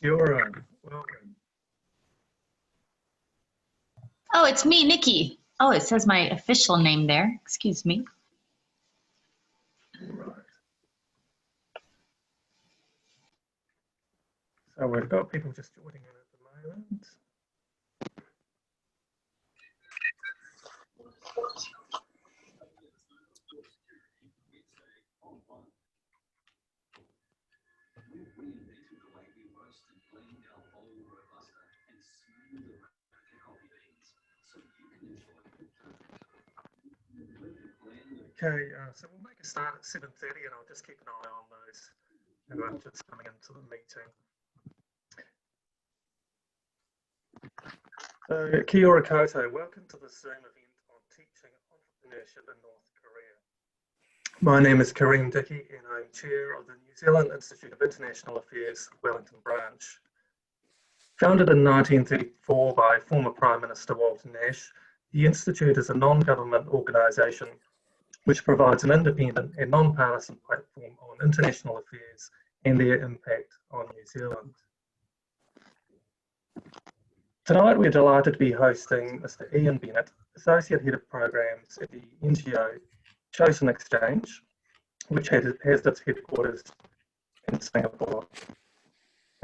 Kia ora. Welcome. Oh, it's me, Nikki. Oh, it says my official name there. Excuse me. Right. So we've got people just joining in at the moment. Okay, so we'll make a start at 7:30 and I'll just keep an eye on those who are just coming into the meeting. So, kia ora koutou, welcome to the Zoom event on teaching entrepreneurship in North Korea. My name is Kareem Dickey and I'm chair of the New Zealand Institute of International Affairs, Wellington branch. Founded in 1934 by former Prime Minister Walter Nash, the Institute is a non-government organisation which provides an independent and non-partisan platform on international affairs and their impact on New Zealand. Tonight we're delighted to be hosting Mr. Ian Bennett, Associate Head of Programs at the NGO Choson Exchange, which has its headquarters in Singapore.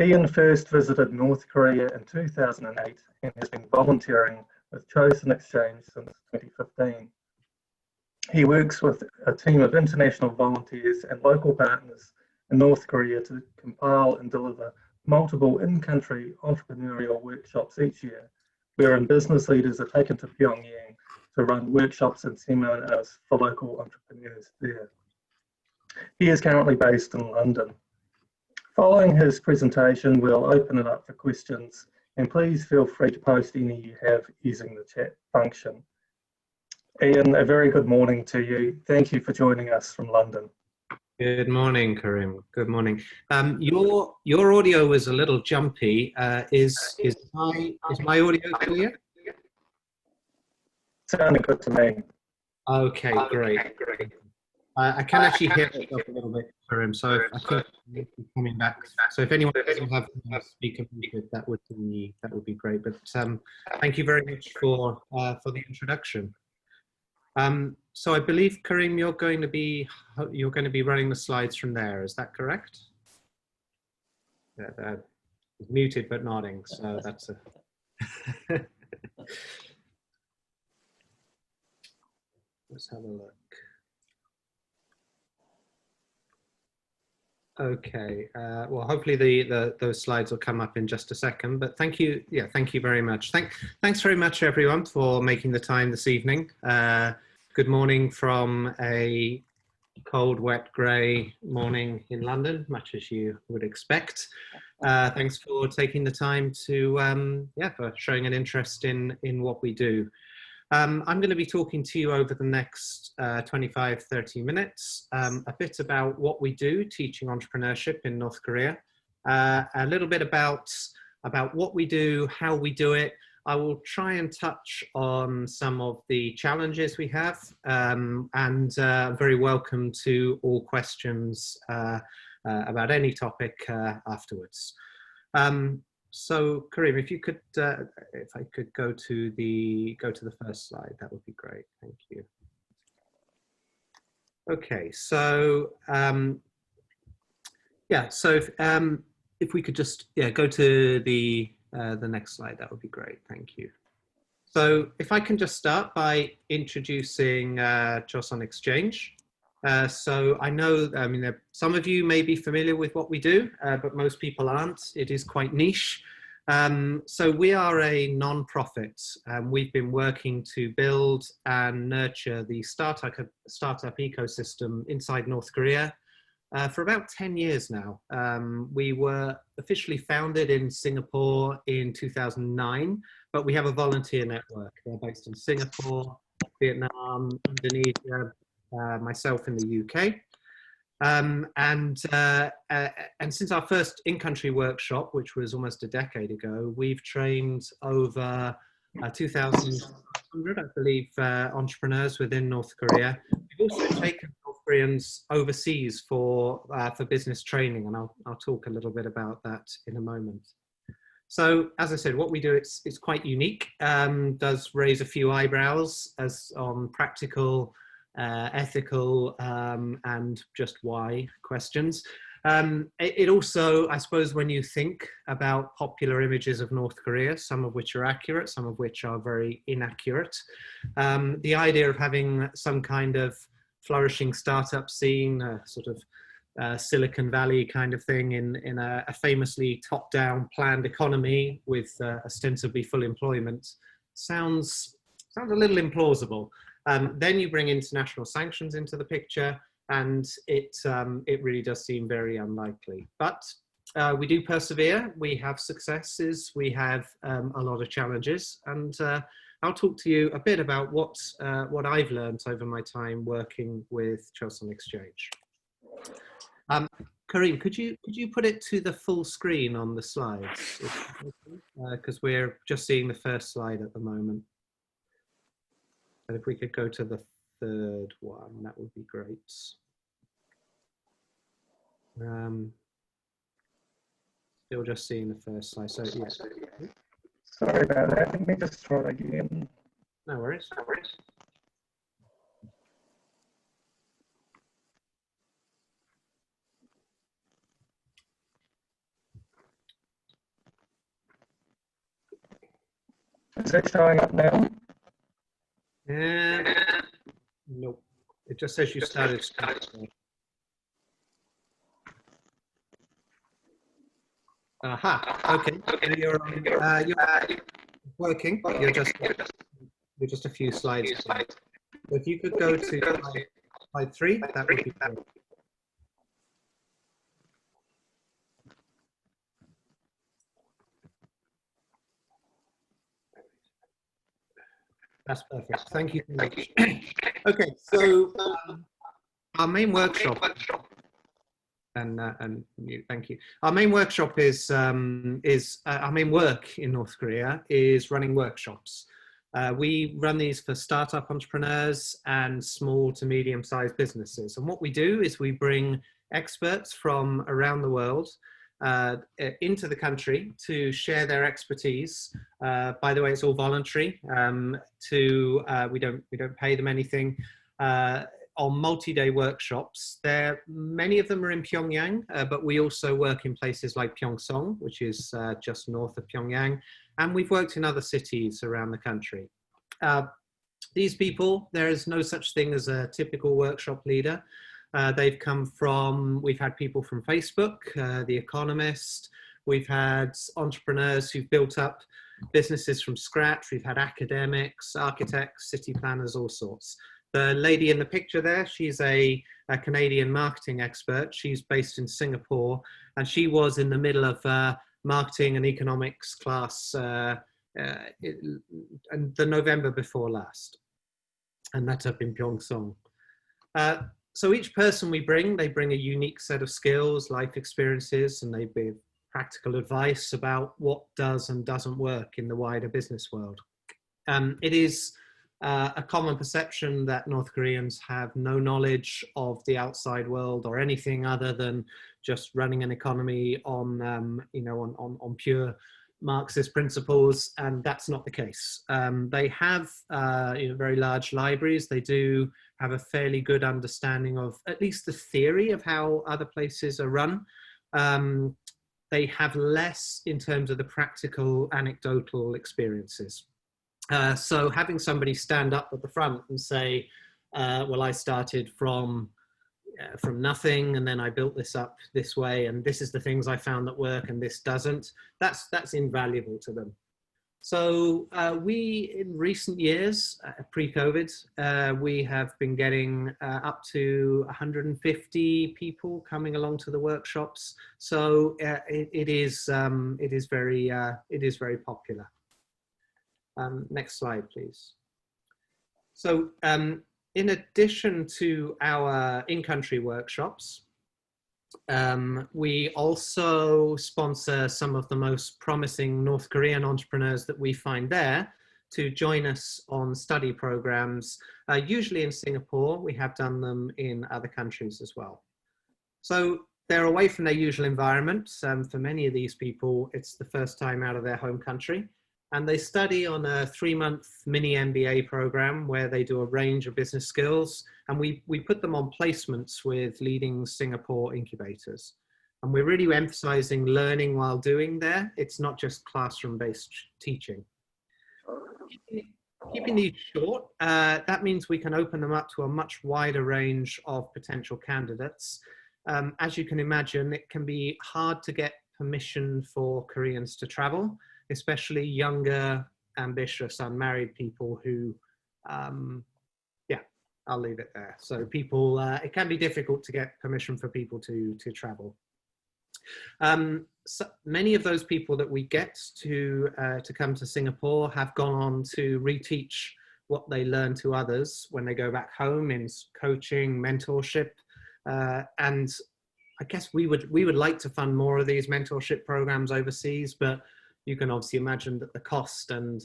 Ian first visited North Korea in 2008 and has been volunteering with Choson Exchange since 2015. He works with a team of international volunteers and local partners in North Korea to compile and deliver multiple in-country entrepreneurial workshops each year, wherein business leaders are taken to Pyongyang to run workshops and seminars for local entrepreneurs there. He is currently based in London. Following his presentation, we'll open it up for questions, and please feel free to post any you have using the chat function. Ian, a very good morning to you. Thank you for joining us from London. Good morning, Karim. Good morning. Your audio was a little jumpy. Is my audio clear? Sounding good to me. Okay, great. I can actually hear myself a little bit, Karim. So I think I'm coming back. So if anyone doesn't have a speaker muted, that would be great. But thank you very much for the introduction. So I believe, Karim, you're going to be running the slides from there. Is that correct? Yeah, muted but nodding. So that's a. Let's have a look. Okay. Well, hopefully those slides will come up in just a second. But thank you. Yeah, thank you very much. Thanks very much, everyone, for making the time this evening. Good morning from a cold, wet, grey morning in London, much as you would expect. Thanks for taking the time to, for showing an interest in what we do. I'm going to be talking to you over the next 25-30 minutes, a bit about what we do, teaching entrepreneurship in North Korea, a little bit about what we do, how we do it. I will try and touch on some of the challenges we have, and very welcome to all questions about any topic afterwards. So, Karim, if you could, if I could go to the first slide, that would be great. Thank you. Okay, so if we could just go to the next slide, that would be great. Thank you. So if I can just start by introducing Choson Exchange. So I know, some of you may be familiar with what we do, but most people aren't. It is quite niche. So we are a non-profit. We've been working to build and nurture the startup ecosystem inside North Korea for about 10 years now. We were officially founded in Singapore in 2009, but we have a volunteer network. They're based in Singapore, Vietnam, Indonesia, myself in the UK. And since our first in-country workshop, which was almost a decade ago, we've trained over 2,100, I believe, entrepreneurs within North Korea. We've also taken North Koreans overseas for business training, and I'll talk a little bit about that in a moment. So, as I said, what we do, it's quite unique, does raise a few eyebrows as on practical, ethical, and just why questions. It also, I suppose, when you think about popular images of North Korea, some of which are accurate, some of which are very inaccurate, the idea of having some kind of flourishing startup scene, sort of Silicon Valley kind of thing in a famously top-down planned economy with ostensibly full employment sounds a little implausible. Then you bring international sanctions into the picture, and it really does seem very unlikely. But we do persevere. We have successes. We have a lot of challenges, and I'll talk to you a bit about what I've learned over my time working with Choson Exchange. Kareem, could you put it to the full screen on the slides? Because we're just seeing the first slide at the moment. And if we could go to the third one, that would be great. Still just seeing the first slide. So yeah. Sorry about that. Let me just try again. No worries. No worries. Is it showing up now? Nope. It just says you started. Aha. Okay. You're working. You're just a few slides. So if you could go to slide 3, that would be great. That's perfect. Thank you so much. Okay, so our main workshop, and thank you. Our main workshop is our main work in North Korea is running workshops. We run these for startup entrepreneurs and small to medium-sized businesses. And what we do is we bring experts from around the world into the country to share their expertise. By the way, it's all voluntary. We don't pay them anything. On multi-day workshops, many of them are in Pyongyang, but we also work in places like Pyeongseong, which is just north of Pyongyang, and we've worked in other cities around the country. These people, there is no such thing as a typical workshop leader. We've had people from Facebook, The Economist, we've had entrepreneurs who've built up businesses from scratch, we've had academics, architects, city planners, all sorts. The lady in the picture there, she's a Canadian marketing expert. She's based in Singapore, and she was in the middle of marketing and economics class in the November before last, and that's up in Pyeongseong. So each person they bring a unique set of skills, life experiences, and they give practical advice about what does and doesn't work in the wider business world. It is a common perception that North Koreans have no knowledge of the outside world or anything other than just running an economy on pure Marxist principles, and that's not the case. They have very large libraries. They do have a fairly good understanding of at least the theory of how other places are run. They have less in terms of the practical, anecdotal experiences. So having somebody stand up at the front and say, well, I started from nothing, and then I built this up this way, and this is the things I found that work, and this doesn't, that's invaluable to them. So we, in recent years, pre-COVID, we have been getting up to 150 people coming along to the workshops. So it is very popular. Next slide, please. So in addition to our in-country workshops, we also sponsor some of the most promising North Korean entrepreneurs that we find there to join us on study programs usually in Singapore. We have done them in other countries as well. So they're away from their usual environment. For many of these people, it's the first time out of their home country. And they study on a 3-month mini MBA program where they do a range of business skills. And we put them on placements with leading Singapore incubators. And we're really emphasizing learning while doing there. It's not just classroom-based teaching. Keeping these short, that means we can open them up to a much wider range of potential candidates. As you can imagine, it can be hard to get permission for Koreans to travel, especially younger, ambitious, unmarried people who, yeah, I'll leave it there. So people, it can be difficult to get permission for people to travel. So many of those people that we get to come to Singapore have gone on to reteach what they learn to others when they go back home in coaching, mentorship, and I guess we would like to fund more of these mentorship programs overseas, but you can obviously imagine that the cost and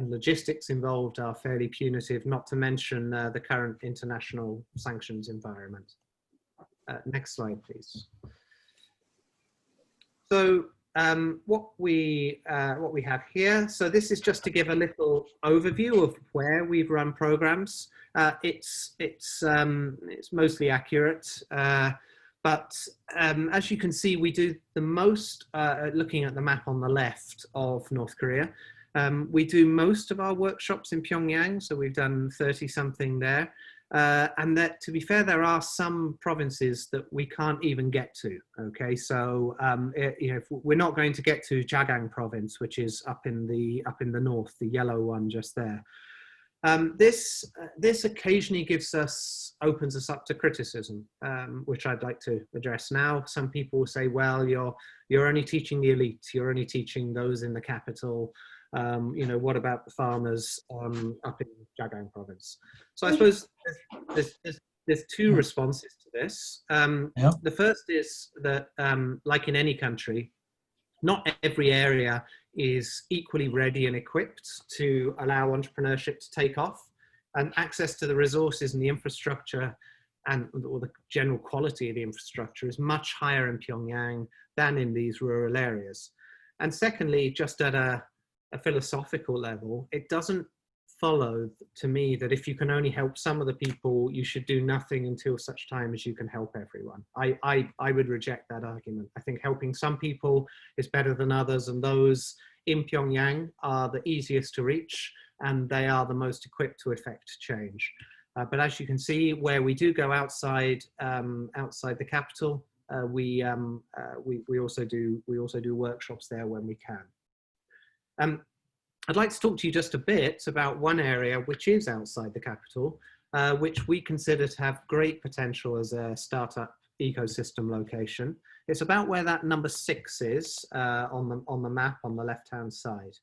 logistics involved are fairly punitive, not to mention the current international sanctions environment. Next slide, please. So what we have here, so this is just to give a little overview of where we've run programs. It's mostly accurate, but as you can see, we do the most, looking at the map on the left of North Korea, we do most of our workshops in Pyongyang, so we've done 30 something there. And that, to be fair, there are some provinces that we can't even get to. Okay, so you know, if we're not going to get to Jonguns province, which is up in the north, the yellow one just there. This occasionally opens us up to criticism, which I'd like to address now. Some people will say, well, you're only teaching the elite, you're only teaching those in the capital. You know, what about the farmers up in Jonguns province? So I suppose there's two responses to this. The first is that, like in any country, not every area is equally ready and equipped to allow entrepreneurship to take off, and access to the resources and the infrastructure or the general quality of the infrastructure is much higher in Pyongyang than in these rural areas. And secondly, just at a philosophical level, it doesn't follow to me that if you can only help some of the people, you should do nothing until such time as you can help everyone. I would reject that argument. I think helping some people is better than others, and those in Pyongyang are the easiest to reach, and they are the most equipped to effect change. But as you can see, where we do go outside the capital, we also do workshops there when we can. I'd like to talk to you just a bit about one area which is outside the capital, which we consider to have great potential as a startup ecosystem location. It's about where that number 6 is on the map on the left-hand side.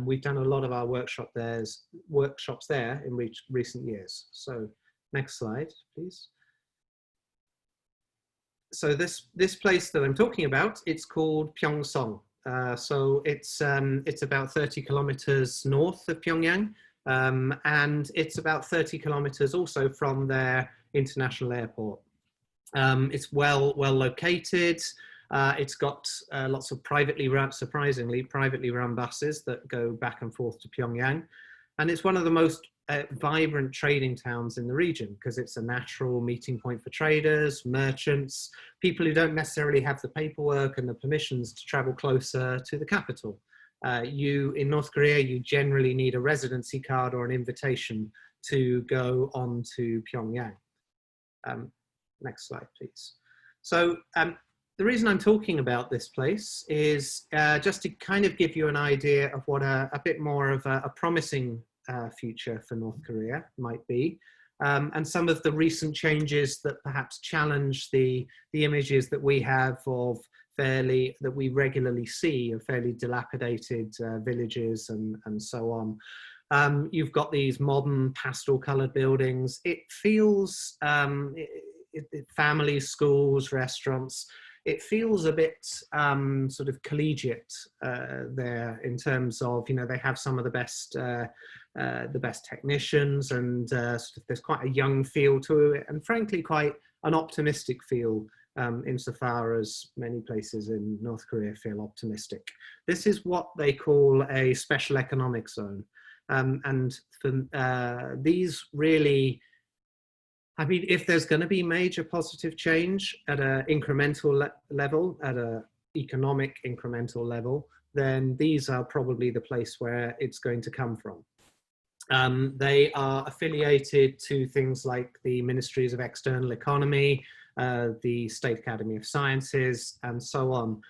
We've done a lot of our workshops there in recent years. So next slide, please. So this place that I'm talking about, it's called Pyeongsong. So it's about 30 kilometers north of Pyongyang, and it's about 30 kilometers also from their international airport. It's well located. It's got lots of surprisingly privately run buses that go back and forth to Pyongyang, and it's one of the most vibrant trading towns in the region because it's a natural meeting point for traders, merchants, people who don't necessarily have the paperwork and the permissions to travel closer to the capital. In North Korea, you generally need a residency card or an invitation to go on to Pyongyang. Next slide, please. So the reason I'm talking about this place is just to kind of give you an idea of what a bit more of a promising future for North Korea might be, and some of the recent changes that perhaps challenge the images that we have of that we regularly see of fairly dilapidated villages and so on. You've got these modern pastel colored buildings. It feels families, schools, restaurants. It feels a bit sort of collegiate there in terms of, you know, they have some of the best the best technicians, and sort of there's quite a young feel to it, and frankly quite an optimistic feel, insofar as many places in North Korea feel optimistic. This is what they call a special economic zone. And for, these really, I mean, if there's going to be major positive change at an incremental level, at an economic incremental level, then these are probably the place where it's going to come from. They are affiliated to things like the Ministries of External Economy, the State Academy of Sciences, and so on.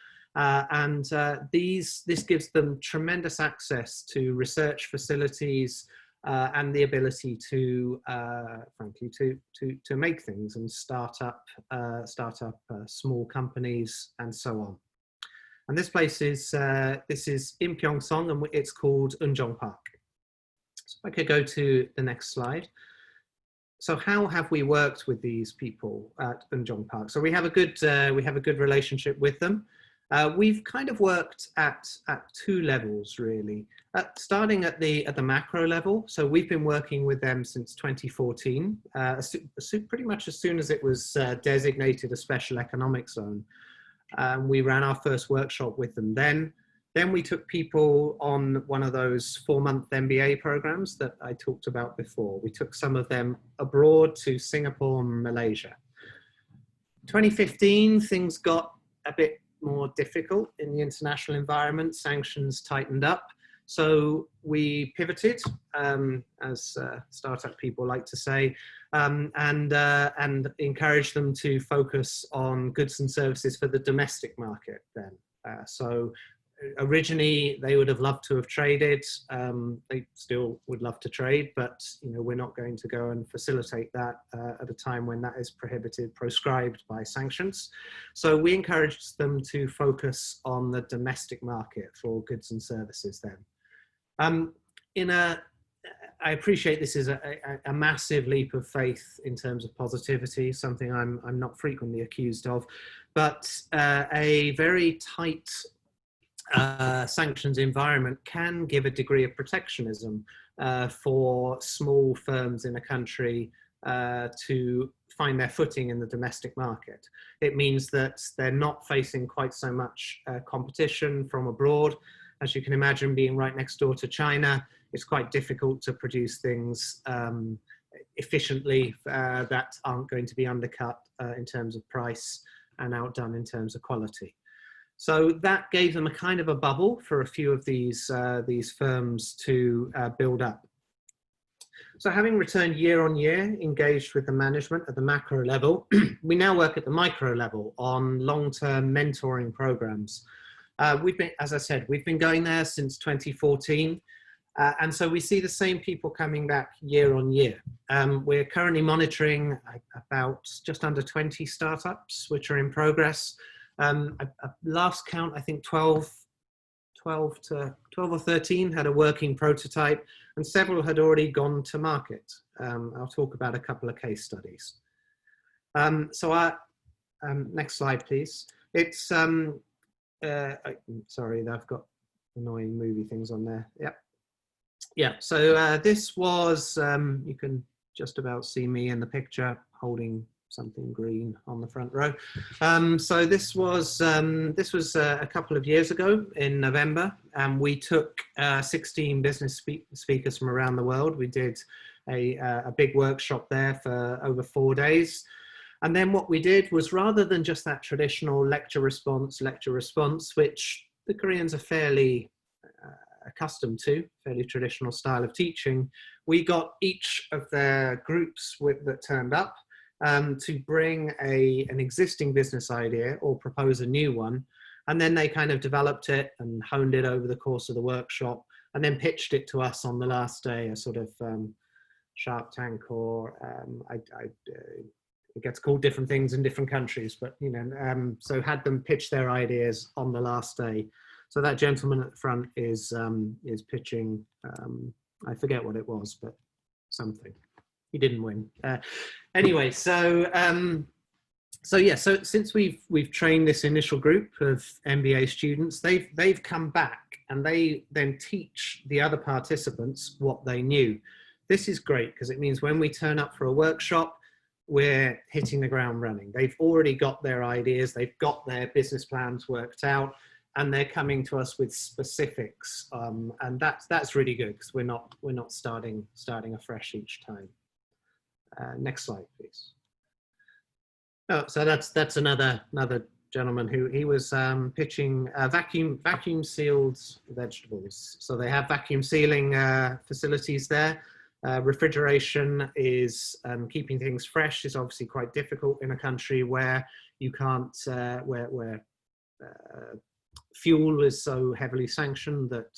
This gives them tremendous access to research facilities and the ability to, frankly, to make things and start up small companies and so on. And this place is in Pyeongseong, and it's called Eunjong Park. So if I could go to the next slide. So how have we worked with these people at Eunjong Park? So we have a good relationship with them. We've kind of worked at two levels, really. Starting at the macro level. So we've been working with them since 2014, pretty much as soon as it was designated a special economic zone. We ran our first workshop with them then. Then we took people on one of those 4-month MBA programs that I talked about before. We took some of them abroad to Singapore and Malaysia. 2015, things got a bit more difficult in the international environment. Sanctions tightened up. So we pivoted, as startup people like to say, and encouraged them to focus on goods and services for the domestic market then. So originally they would have loved to have traded. They still would love to trade, but we're not going to go and facilitate that at a time when that is prohibited, proscribed by sanctions. So we encouraged them to focus on the domestic market for goods and services then. I appreciate this is a massive leap of faith in terms of positivity, something I'm not frequently accused of, but a very tight sanctions environment can give a degree of protectionism for small firms in a country to find their footing in the domestic market. It means that they're not facing quite so much competition from abroad. As you can imagine, being right next door to China, it's quite difficult to produce things efficiently that aren't going to be undercut in terms of price and outdone in terms of quality. So that gave them a kind of a bubble for a few of these firms to build up. So having returned year on year, engaged with the management at the macro level, we now work at the micro level on long-term mentoring programs. We've been, as I said, we've been going there since 2014. And so we see the same people coming back year on year. We're currently monitoring about just under 20 startups, which are in progress. Last count, I think 12 or 13 had a working prototype, and several had already gone to market. I'll talk about a couple of case studies. Next slide, please. It's, sorry, I've got annoying movie things on there. Yep. Yeah, so this was, you can just about see me in the picture holding something green on the front row. So this was a couple of years ago in November, and we took 16 business speakers from around the world. We did a big workshop there for over 4 days. And then what we did was, rather than just that traditional lecture response, which the Koreans are fairly accustomed to, fairly traditional style of teaching, we got each of their groups that turned up to bring an existing business idea or propose a new one. And then they kind of developed it and honed it over the course of the workshop, and then pitched it to us on the last day, a sort of Shark Tank, or it gets called different things in different countries, but so had them pitch their ideas on the last day. So that gentleman at the front is pitching, I forget what it was, but something. He didn't win. Anyway, so So yeah, so since we've trained this initial group of MBA students, they've come back and they then teach the other participants what they knew. This is great because it means when we turn up for a workshop, we're hitting the ground running. They've already got their ideas, they've got their business plans worked out, and they're coming to us with specifics, and that's really good because we're not starting afresh each time. Next slide, please. Oh, so that's another gentleman who he was pitching vacuum sealed vegetables. So they have vacuum sealing facilities there. Refrigeration is keeping things fresh is obviously quite difficult in a country where you can't where fuel is so heavily sanctioned that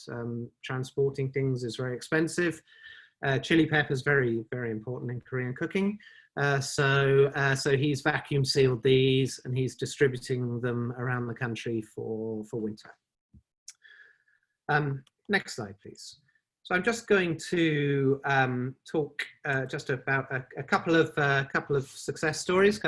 transporting things is very expensive. Chili pepper is very important in Korean cooking. So he's vacuum sealed these and he's distributing them around the country for winter. Next slide, please. So I'm just going to talk just about a couple of success stories,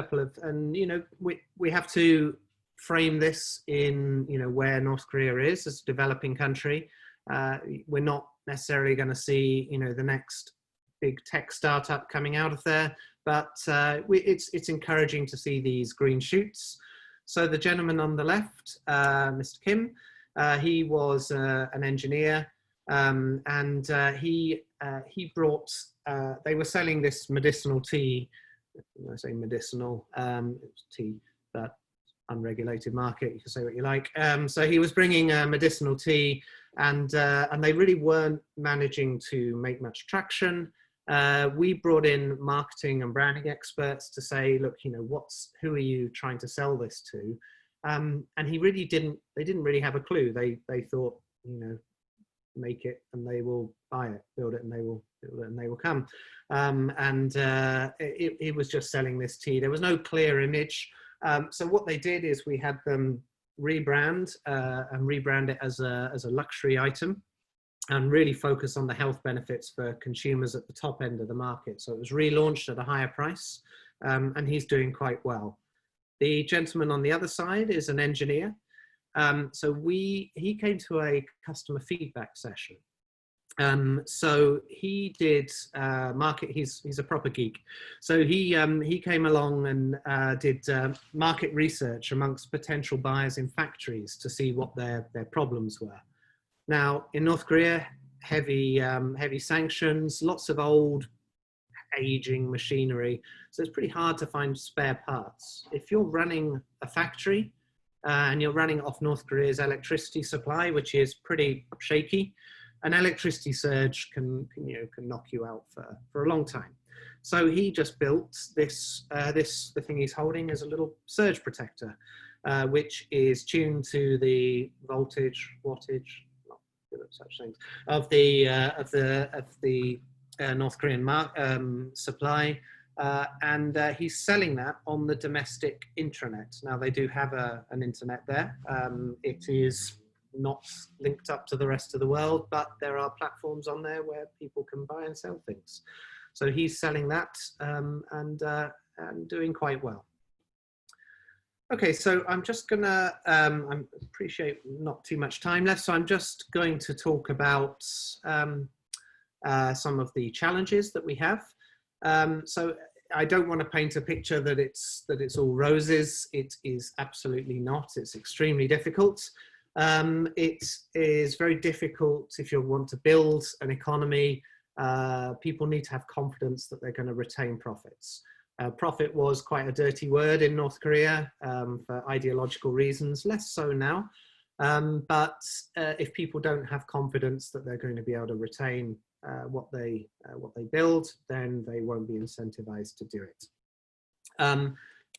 and you know we have to frame this in where North Korea is as a developing country. We're not necessarily going to see the next big tech startup coming out of there, but it's encouraging to see these green shoots. So the gentleman on the left, Mr. Kim, he was an engineer, and he brought. They were selling this medicinal tea. When I say medicinal, it's tea, but unregulated market. You can say what you like. So he was bringing medicinal tea, and they really weren't managing to make much traction. We brought in marketing and branding experts to say, look, who are you trying to sell this to? And they didn't really have a clue. They thought, make it and they will buy it, build it and they will build it and they will come. It was just selling this tea. There was no clear image. So what they did is we had them rebrand it as a luxury item, and really focus on the health benefits for consumers at the top end of the market. So it was relaunched at a higher price, and he's doing quite well. The gentleman on the other side is an engineer. So he came to a customer feedback session. So he did he's a proper geek. So he came along and did market research amongst potential buyers in factories to see what their problems were. Now, in North Korea, heavy sanctions, lots of old, aging machinery. So it's pretty hard to find spare parts. If you're running a factory and you're running off North Korea's electricity supply, which is pretty shaky, an electricity surge can knock you out for a long time. So he just built this. The thing he's holding is a little surge protector, which is tuned to the voltage, wattage, such things of the North Korean supply, and he's selling that on the domestic intranet. Now they do have an internet there. It is not linked up to the rest of the world, but there are platforms on there where people can buy and sell things. So he's selling that and doing quite well. Okay, so I'm just gonna, I appreciate not too much time left, so I'm just going to talk about some of the challenges that we have. So I don't want to paint a picture that it's all roses. It is absolutely not. It's extremely difficult. It is very difficult if you want to build an economy. People need to have confidence that they're going to retain profits. Profit was quite a dirty word in North Korea for ideological reasons, less so now. But if people don't have confidence that they're going to be able to retain what they build, then they won't be incentivized to do it.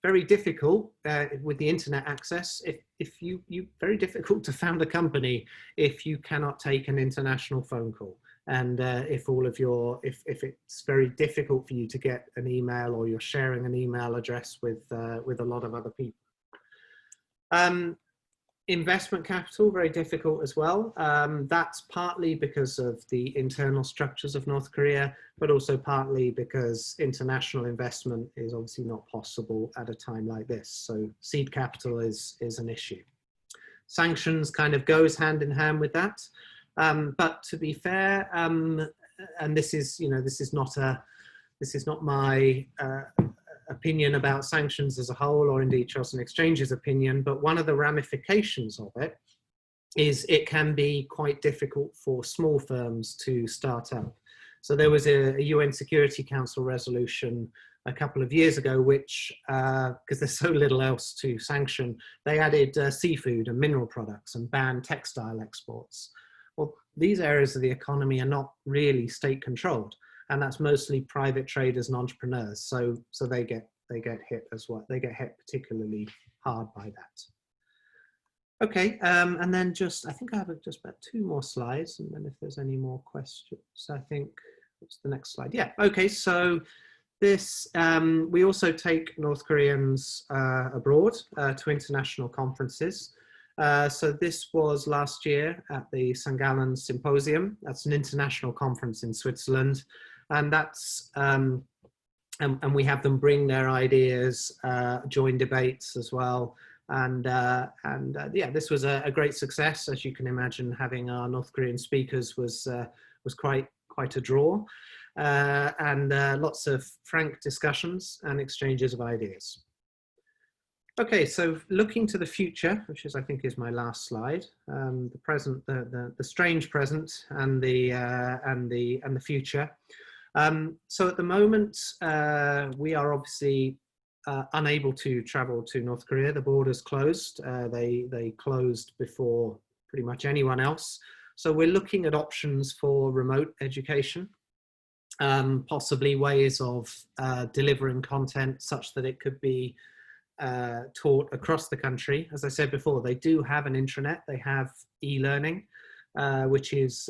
Very difficult with the internet access. If you very difficult to found a company if you cannot take an international phone call. And if it's very difficult for you to get an email, or you're sharing an email address with a lot of other people. Investment capital, very difficult as well. That's partly because of the internal structures of North Korea, but also partly because international investment is obviously not possible at a time like this. So seed capital is an issue. Sanctions kind of goes hand in hand with that. But to be fair, and this is not my opinion about sanctions as a whole, or indeed Choson Exchange's opinion, but one of the ramifications of it is it can be quite difficult for small firms to start up. So there was a UN Security Council resolution a couple of years ago, which, because there's so little else to sanction, they added seafood and mineral products and banned textile exports. Well, these areas of the economy are not really state controlled, and that's mostly private traders and entrepreneurs. So they get hit as well. They get hit particularly hard by that. Okay, and then I think I have just about 2 more slides, and then if there's any more questions, I think, what's the next slide? Yeah, okay, so this, we also take North Koreans abroad to international conferences. So this was last year at the St. Gallen's Symposium. That's an international conference in Switzerland. And that's, and we have them bring their ideas, join debates as well. And yeah, this was a great success. As you can imagine, having our North Korean speakers was quite a draw, and lots of frank discussions and exchanges of ideas. Okay, so looking to the future, which I think is my last slide, the present, the strange present, and the future. So at the moment, we are obviously unable to travel to North Korea. The borders closed. They closed before pretty much anyone else. So we're looking at options for remote education, possibly ways of delivering content such that it could be taught across the country. As I said before, they do have an intranet. They have e-learning, which is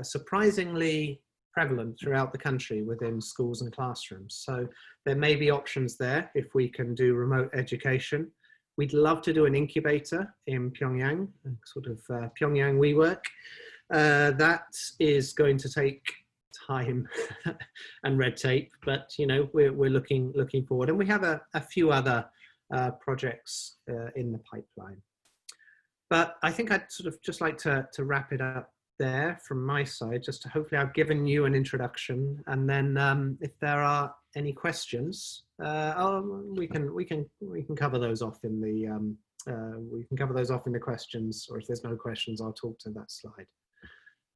surprisingly prevalent throughout the country within schools and classrooms. So there may be options there if we can do remote education. We'd love to do an incubator in Pyongyang, sort of Pyongyang WeWork. That is going to take time and red tape, but you know, we're looking forward, and we have a few other projects in the pipeline. But I think I'd sort of just like to wrap it up there from my side, just to hopefully I've given you an introduction, and then if there are any questions, we can cover those off in the questions, or if there's no questions, I'll talk to that slide.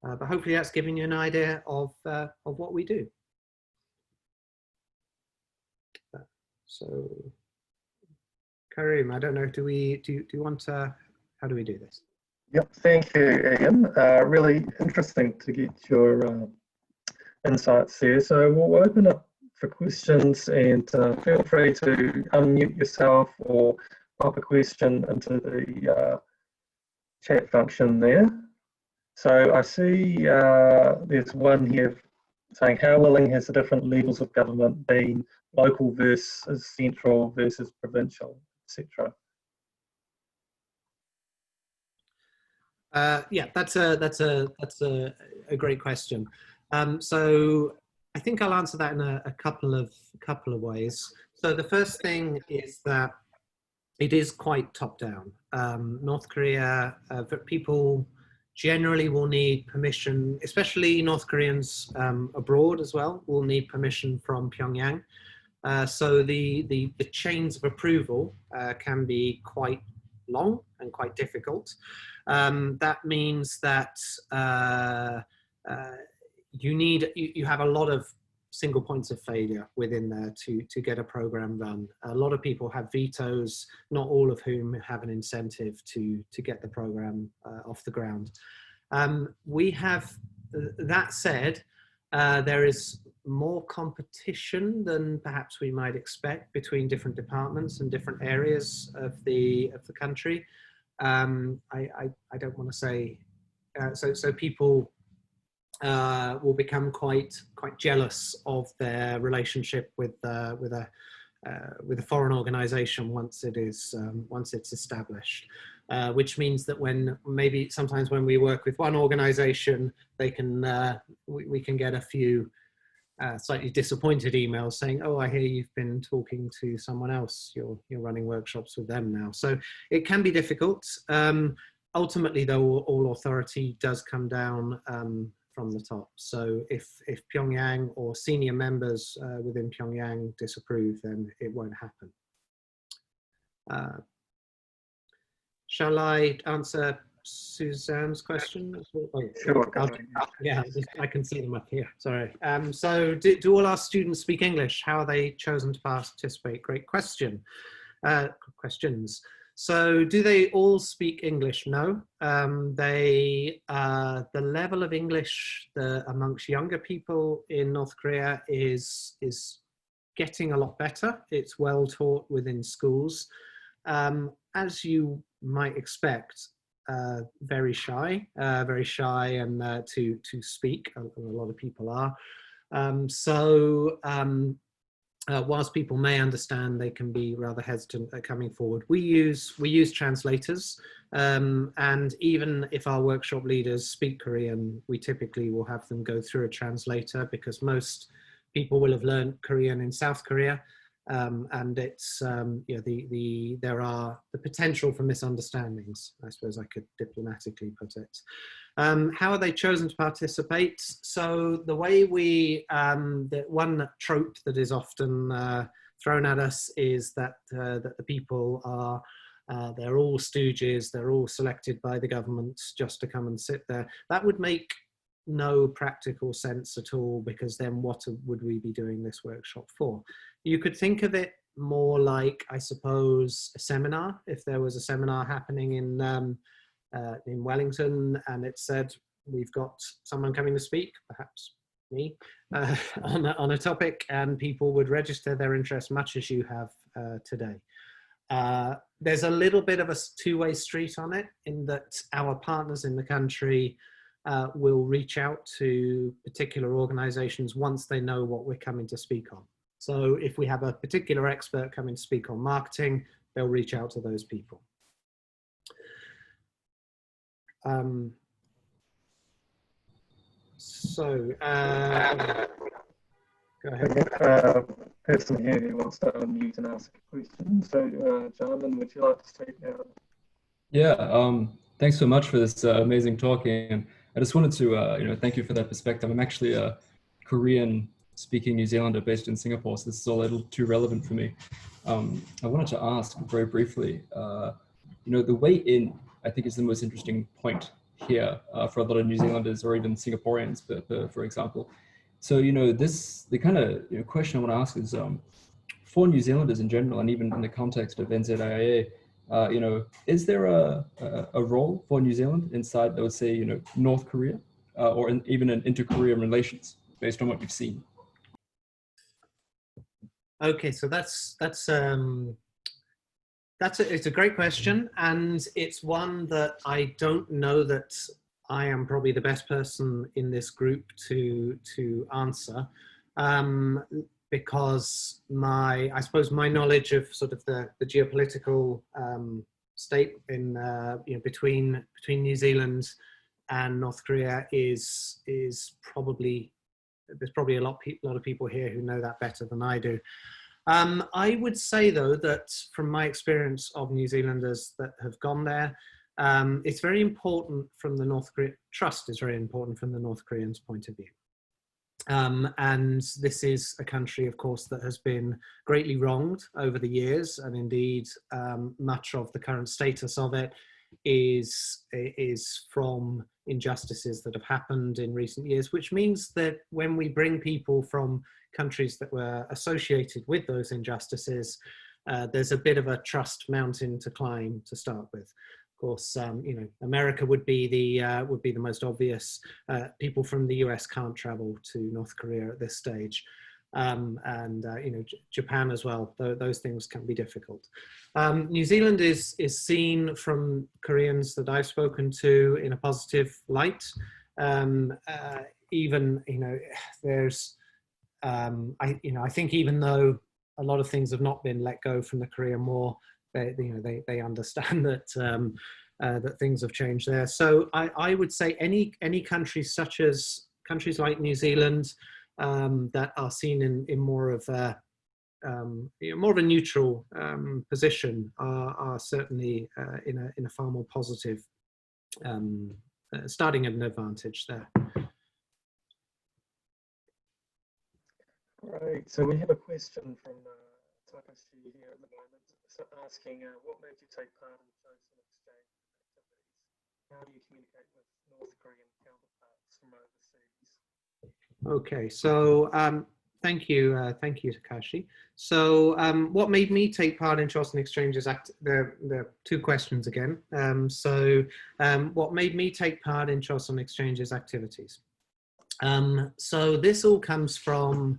But hopefully that's giving you an idea of what we do. So, Karim, I don't know, do you want to, how do we do this? Yep, thank you, Ian. Really interesting to get your insights there. So we'll open up for questions, and feel free to unmute yourself or pop a question into the chat function there. So I see there's one here saying, how willing has the different levels of government been, local versus central versus provincial, etc.? Yeah, that's a great question. So I think I'll answer that in a couple of ways. So the first thing is that it is quite top down. North Korea, people generally will need permission, especially North Koreans abroad as well, will need permission from Pyongyang. So the chains of approval can be quite long and quite difficult. That means that you have a lot of single points of failure within there to get a program run. A lot of people have vetoes, not all of whom have an incentive to get the program off the ground. We have, that said, there is more competition than perhaps we might expect between different departments and different areas of the country. I don't want to say, so people will become quite jealous of their relationship with a foreign organization once it's established. which means that sometimes when we work with one organization, they can, we can get a few slightly disappointed emails saying, oh, I hear you've been talking to someone else, you're running workshops with them now. So it can be difficult. Ultimately, though, all authority does come down from the top. So if Pyongyang or senior members within Pyongyang disapprove, then it won't happen. Shall I answer Suzanne's question? Sure. Yeah, I can see them up here. Sorry. So do all our students speak English? How are they chosen to participate? Great question. Questions. So do they all speak English? No. The level of English amongst younger people in North Korea is getting a lot better. It's well taught within schools. As you might expect, very shy and to speak. A lot of people are. Whilst people may understand, they can be rather hesitant at coming forward. We use translators, and even if our workshop leaders speak Korean, we typically will have them go through a translator, because most people will have learned Korean in South Korea. And it's there are the potential for misunderstandings, I suppose I could diplomatically put it. How are they chosen to participate? So the way the one trope that is often thrown at us is that the people are they're all stooges, they're all selected by the government just to come and sit there. That would make no practical sense at all, because then what would we be doing this workshop for? You could think of it more like, I suppose, a seminar. If there was a seminar happening in Wellington and it said, we've got someone coming to speak, perhaps me, on a topic, and people would register their interest much as you have today. There's a little bit of a two-way street on it, in that our partners in the country will reach out to particular organizations once they know what we're coming to speak on. So if we have a particular expert coming to speak on marketing, they'll reach out to those people. Go ahead. Person here who wants to unmute and ask a question. So, Jonguns, would you like to speak now? Yeah, thanks so much for this amazing talk, and I just wanted to thank you for that perspective. I'm actually a Korean-speaking New Zealander based in Singapore, so this is a little too relevant for me. I wanted to ask very briefly, the way in, I think, is the most interesting point here for a lot of New Zealanders or even Singaporeans, for example. So, the kind of question I want to ask is, for New Zealanders in general, and even in the context of NZIA, is there a role for New Zealand inside, I would say, North Korea, or even in inter-Korean relations, based on what you've seen? Okay, so it's a great question, and it's one that I don't know that I am probably the best person in this group to answer, because I suppose my knowledge of sort of the geopolitical state in between New Zealand and North Korea is probably, there's probably a lot of people here who know that better than I do. I would say, though, that from my experience of New Zealanders that have gone there, it's very important from the North Korean, trust is very important from the North Koreans' point of view. And this is a country, of course, that has been greatly wronged over the years, and indeed much of the current status of it is from injustices that have happened in recent years, which means that when we bring people from countries that were associated with those injustices, there's a bit of a trust mountain to climb to start with. Of course, America would be the most obvious. People from the US can't travel to North Korea at this stage, and Japan as well. Those things can be difficult. New Zealand is seen from Koreans that I've spoken to in a positive light. Even there's I think even though a lot of things have not been let go from the Korean War, they understand that that things have changed there. So I would say any countries such as countries like New Zealand that are seen in more of a more of a neutral position are certainly in a far more positive, starting at an advantage there. Right, so we have a question from Takashi here at the moment, so asking what made you take part in Choson Exchange activities? How do you communicate with North Korean counterparts from overseas? Okay, so thank you, Takashi. So what made me take part in Choson Exchange's there are two questions again. What made me take part in Choson Exchange's activities? So this all comes from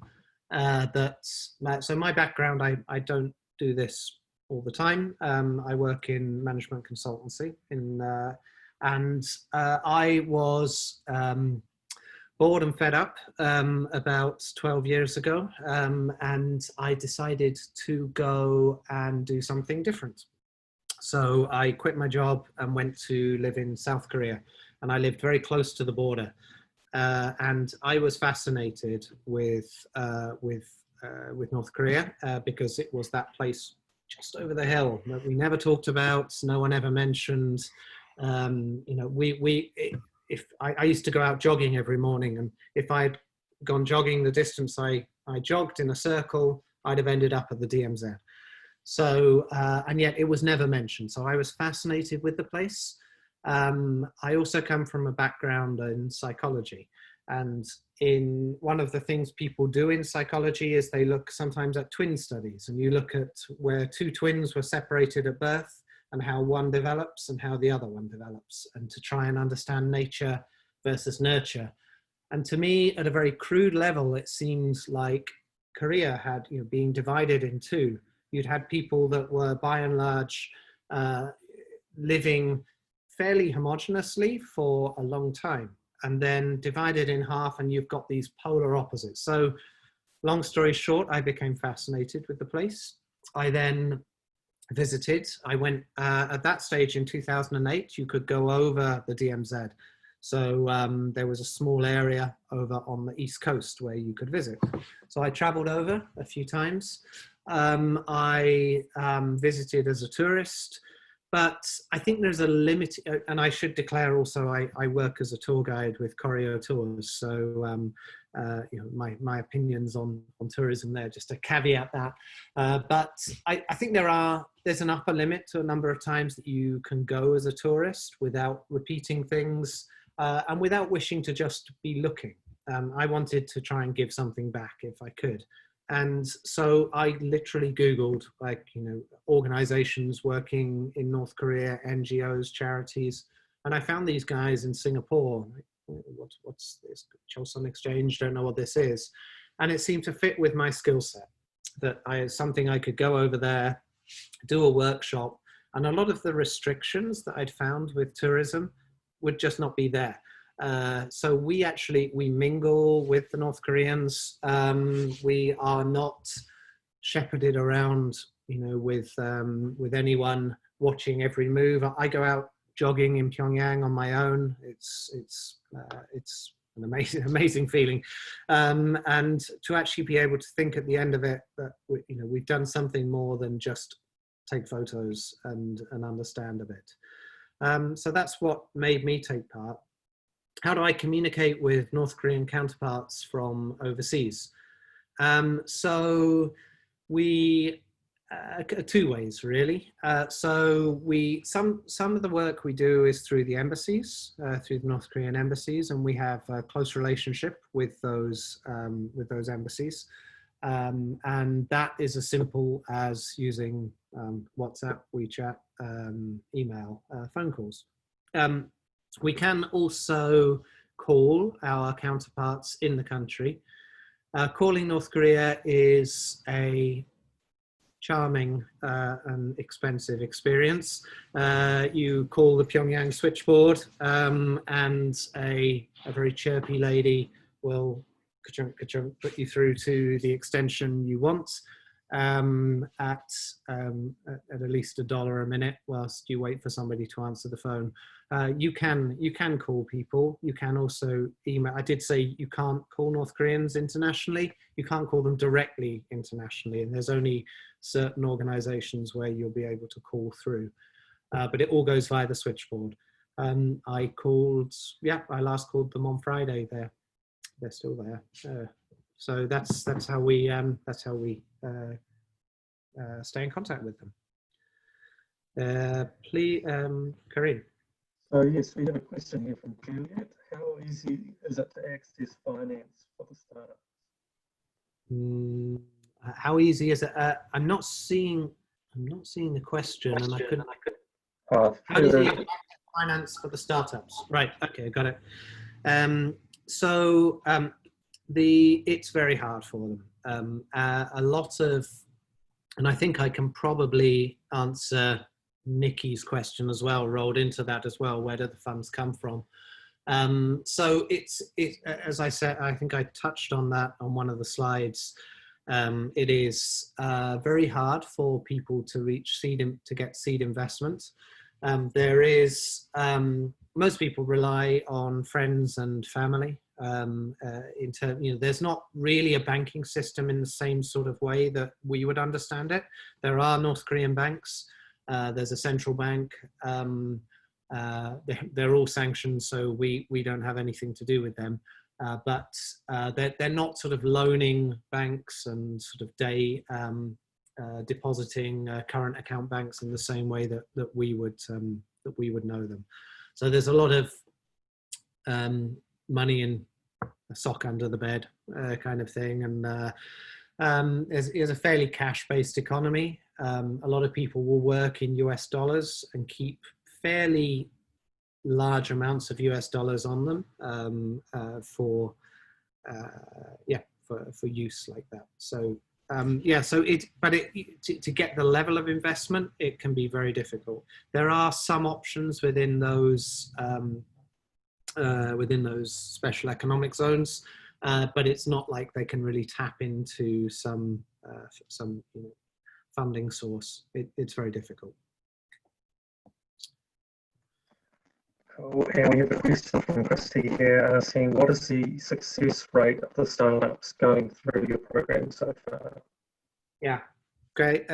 so my background, I don't do this all the time. I work in management consultancy and I was bored and fed up about 12 years ago, and I decided to go and do something different. So I quit my job and went to live in South Korea, and I lived very close to the border. And I was fascinated with North Korea because it was that place just over the hill that we never talked about, no one ever mentioned. If I used to go out jogging every morning, and if I'd gone jogging the distance I jogged in a circle, I'd have ended up at the DMZ. So, and yet it was never mentioned. So I was fascinated with the place. I also come from a background in psychology, and in one of the things people do in psychology is they look sometimes at twin studies, and you look at where two twins were separated at birth and how one develops and how the other one develops, and to try and understand nature versus nurture. And to me, at a very crude level, it seems like Korea had, being divided in two. You'd had people that were by and large living fairly homogeneously for a long time, and then divided in half, and you've got these polar opposites. So long story short, I became fascinated with the place. I then visited. I went at that stage in 2008, you could go over the DMZ. So there was a small area over on the East Coast where you could visit. So I traveled over a few times. I visited as a tourist, but I think there's a limit, and I should declare also I work as a tour guide with Choreo Tours. So my opinions on tourism there, just to caveat that. But I think there's an upper limit to a number of times that you can go as a tourist without repeating things and without wishing to just be looking. I wanted to try and give something back if I could. And so I literally Googled organizations working in North Korea, NGOs, charities, and I found these guys in Singapore. What's this? Choson Exchange, don't know what this is. And it seemed to fit with my skill set, that something I could go over there, do a workshop, and a lot of the restrictions that I'd found with tourism would just not be there. So we mingle with the North Koreans. We are not shepherded around, with anyone watching every move. I go out jogging in Pyongyang on my own. It's an amazing feeling, and to actually be able to think at the end of it that we've done something more than just take photos and understand a bit. So that's what made me take part. How do I communicate with North Korean counterparts from overseas? So we two ways really. So some of the work we do is through the embassies, through the North Korean embassies, and we have a close relationship with those embassies, and that is as simple as using WhatsApp, WeChat, email, phone calls. We can also call our counterparts in the country. Calling North Korea is a charming and expensive experience. You call the Pyongyang switchboard, and a very chirpy lady will put you through to the extension you want. at least $1 a minute whilst you wait for somebody to answer the phone. You can call people. You can also email. I did say you can't call North Koreans internationally. You can't call them directly internationally, and there's only certain organizations where you'll be able to call through. But it all goes via the switchboard. I last called them on Friday. They're still there. So that's how we stay in contact with them. Please, Corinne. So yes, we have a question here from Juliet. How easy is it to access finance for the startup? How easy is it? I'm not seeing the question, and I couldn't. How easy is it to finance for the startups? Right. Okay, got it. It's very hard for them. A lot of, and I think I can probably answer Nikki's question as well, rolled into that as well. Where do the funds come from? So it's as I said, I think I touched on that on one of the slides. It is very hard for people to get seed investment. There is most people rely on friends and family. There's not really a banking system in the same sort of way that we would understand it. There are North Korean banks. There's a central bank. They're all sanctioned, so we don't have anything to do with them. But they're not sort of loaning banks and sort of day depositing current account banks in the same way that we would know them. So there's a lot of money in a sock under the bed kind of thing, and is a fairly cash-based economy. A lot of people will work in US dollars and keep fairly large amounts of US dollars on them for use like that. So to get the level of investment, it can be very difficult. There are some options within those special economic zones, but it's not like they can really tap into some funding source. It's very difficult. Cool. And we have a question from Christy here saying, what is the success rate of the startups going through your program so far? Yeah, great.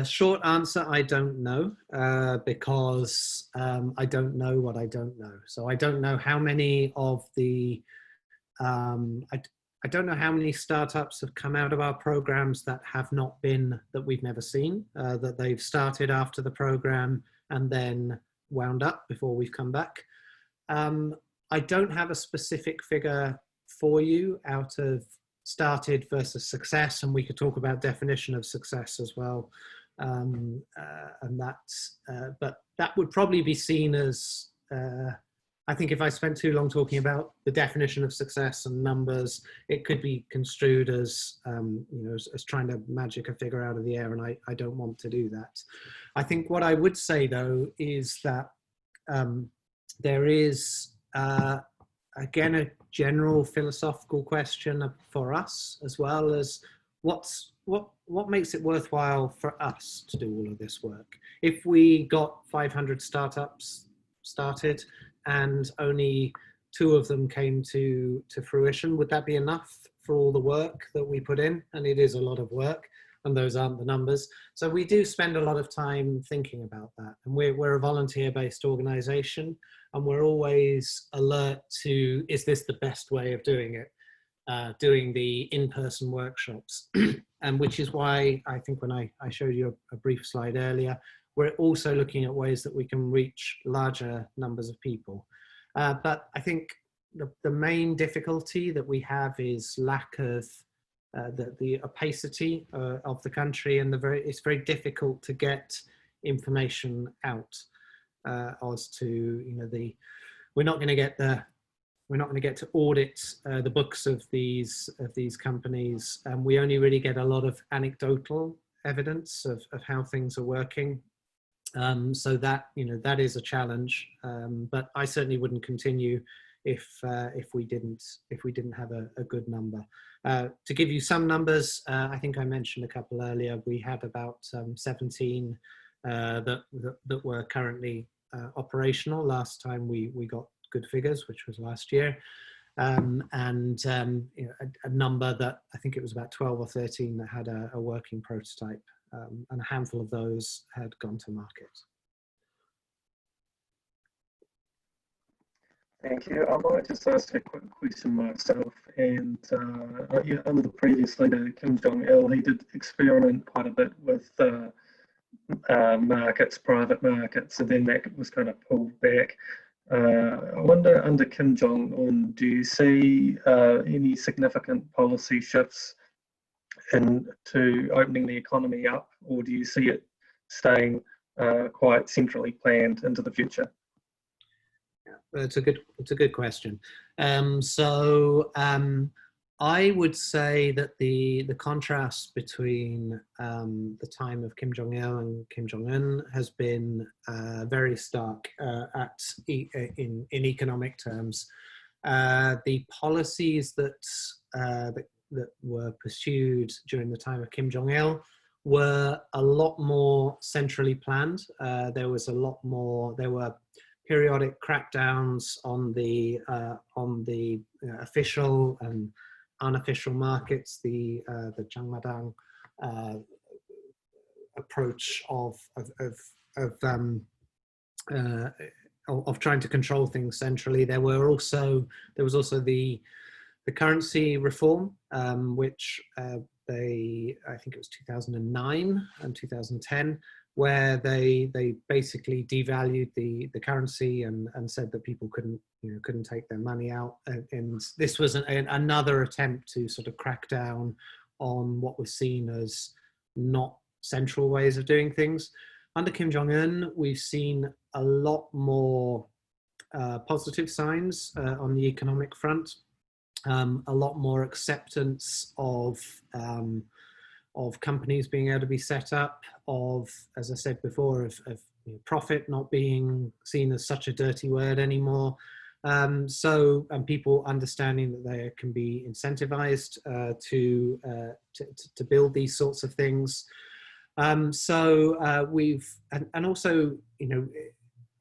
Short answer, I don't know, because I don't know what I don't know. So I don't know how many of the, I don't know how many startups have come out of our programs that have not been, that we've never seen, that they've started after the program and then wound up before we've come back. I don't have a specific figure for you out of started versus success, and we could talk about definition of success as well. And that's, but that would probably be seen as, I think if I spent too long talking about the definition of success and numbers, it could be construed as, as trying to magic a figure out of the air, and I don't want to do that. I think what I would say though is that there is, again, a general philosophical question for us, as well as what makes it worthwhile for us to do all of this work. If we got 500 startups started and only 2 of them came to fruition, would that be enough for all the work that we put in? And it is a lot of work, and those aren't the numbers. So we do spend a lot of time thinking about that. And we're a volunteer-based organization, and we're always alert to, is this the best way of doing it? Doing the in-person workshops. And which is why I think when I showed you a brief slide earlier, we're also looking at ways that we can reach larger numbers of people. But I think the main difficulty that we have is lack of the opacity of the country, and it's very difficult to get information out as to, we're not going to get to audit the books of these companies, and we only really get a lot of anecdotal evidence of how things are working. So that, that is a challenge, but I certainly wouldn't continue if we didn't have a good number. To give you some numbers, I think I mentioned a couple earlier. We had about 17 that were currently operational last time we got good figures, which was last year. You know, a number that I think it was about 12 or 13 that had a working prototype, and a handful of those had gone to market. Thank you. I might just ask a quick question myself. And yeah, under the previous leader, Kim Jong-il, he did experiment quite a bit with markets, private markets, and then that was kind of pulled back. I wonder, under Kim Jong-un, do you see any significant policy shifts into opening the economy up, or do you see it staying quite centrally planned into the future? It's a good question. I would say that the contrast between the time of Kim Jong-il and Kim Jong-un has been very stark in economic terms. The policies that were pursued during the time of Kim Jong-il were a lot more centrally planned. There were periodic crackdowns on the official and unofficial markets, the Changmadang approach of trying to control things centrally. There was also the currency reform, which I think it was 2009 and 2010, where they basically devalued the currency and said that people couldn't take their money out, and this was another attempt to sort of crack down on what was seen as not central ways of doing things. Under Kim Jong-un, we've seen a lot more positive signs on the economic front, a lot more acceptance of companies being able to be set up, as I said before, of profit not being seen as such a dirty word anymore. And people understanding that they can be incentivized to build these sorts of things. We've also, you know,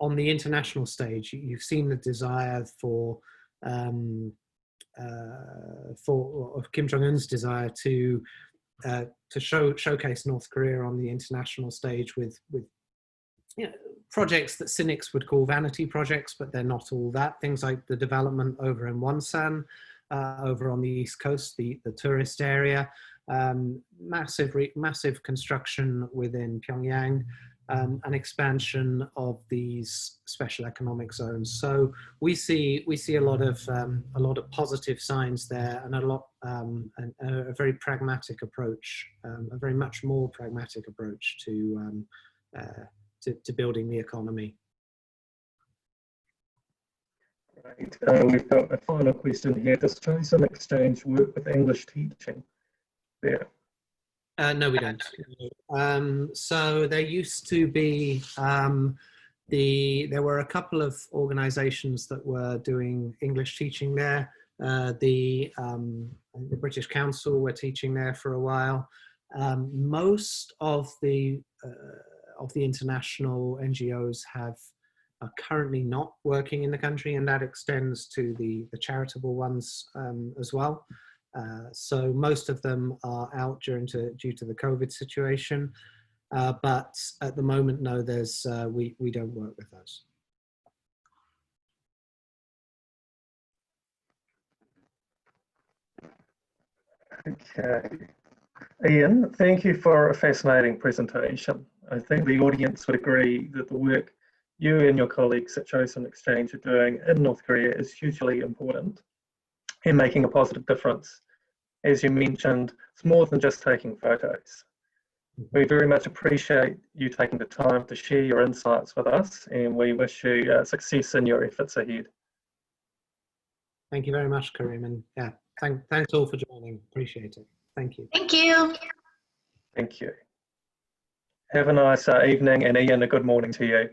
on the international stage, you've seen the desire of Kim Jong-un's desire to showcase North Korea on the international stage with you know, projects that cynics would call vanity projects, but they're not all that. Things like the development over in Wonsan, over on the East Coast, the tourist area, massive construction within Pyongyang, an expansion of these special economic zones. So we see a lot of positive signs there, and a very pragmatic approach, a very much more pragmatic approach to building the economy. Right. We've got a final question here. Does Choson Exchange work with English teaching there? No, we don't. So there used to be, there were a couple of organizations that were doing English teaching there. The British Council were teaching there for a while. Most of the international NGOs are currently not working in the country, and that extends to the charitable ones as well. So most of them are out due to the COVID situation, but at the moment, no, we don't work with those. Okay. Ian, thank you for a fascinating presentation. I think the audience would agree that the work you and your colleagues at Choson Exchange are doing in North Korea is hugely important in making a positive difference. As you mentioned, it's more than just taking photos. We very much appreciate you taking the time to share your insights with us, and we wish you success in your efforts ahead. Thank you very much, Karim, and yeah, thanks all for joining. Appreciate it. Thank you. Thank you. Thank you. Have a nice evening, and Ian, a good morning to you.